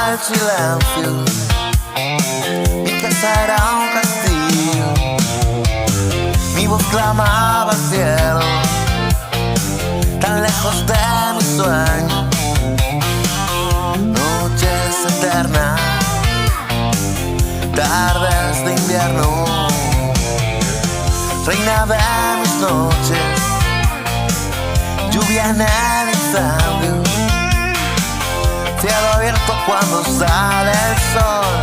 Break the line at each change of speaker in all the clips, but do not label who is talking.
el silencio. Mi casa era un castillo. Mi voz clamaba al cielo, tan lejos de mi sueño. Noches eternas, tardes de invierno. Reina de mis noches, lluvia en el incendio. Cielo abierto cuando sale el sol.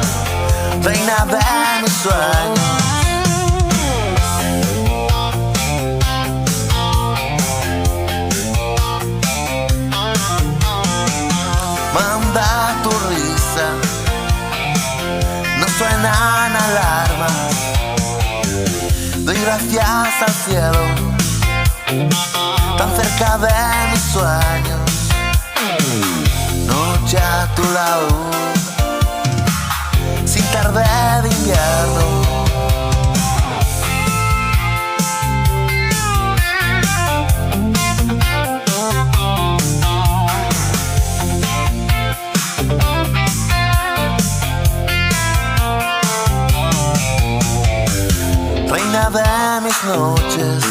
Reina de mis sueños. Manda tu risa, no suenan alarmas. Doy gracias al cielo, tan cerca de mis sueños. Noche a tu lado, sin tarde de invierno. Reina de mis noches,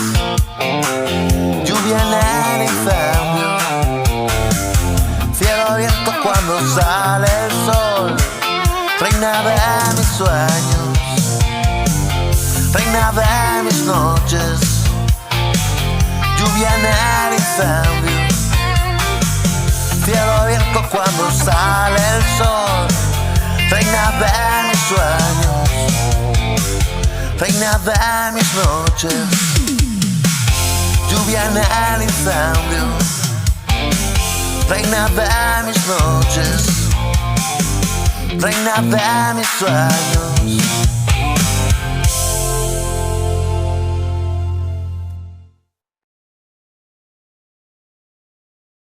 lluvia en el incendio. Cielo abierto cuando sale el sol. Reina de mis sueños, reina de mis noches, lluvia en el incendio. Cielo abierto cuando sale el sol. Reina de mis sueños, reina de mis noches, lluvia en el incendio. Reina de mis noches, reina de mis sueños.